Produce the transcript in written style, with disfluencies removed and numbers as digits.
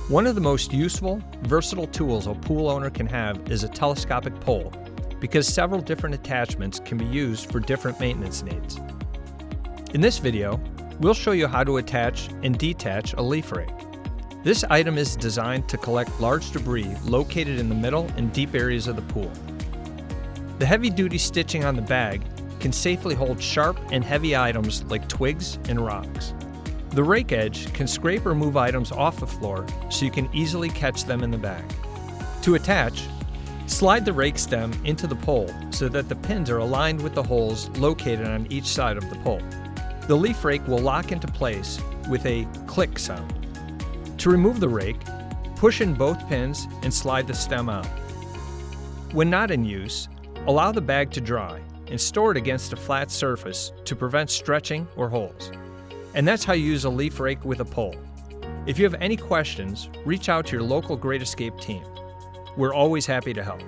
One of the most useful, versatile tools a pool owner can have is a telescopic pole, because several different attachments can be used for different maintenance needs. In this video, we'll show you how to attach and detach a leaf rake. This item is designed to collect large debris located in the middle and deep areas of the pool. The heavy-duty stitching on the bag can safely hold sharp and heavy items like twigs and rocks. The rake edge can scrape or move items off the floor so you can easily catch them in the bag. To attach, slide the rake stem into the pole so that the pins are aligned with the holes located on each side of the pole. The leaf rake will lock into place with a click sound. To remove the rake, push in both pins and slide the stem out. When not in use, allow the bag to dry and store it against a flat surface to prevent stretching or holes. And that's how you use a leaf rake with a pole. If you have any questions, reach out to your local Great Escape team. We're always happy to help.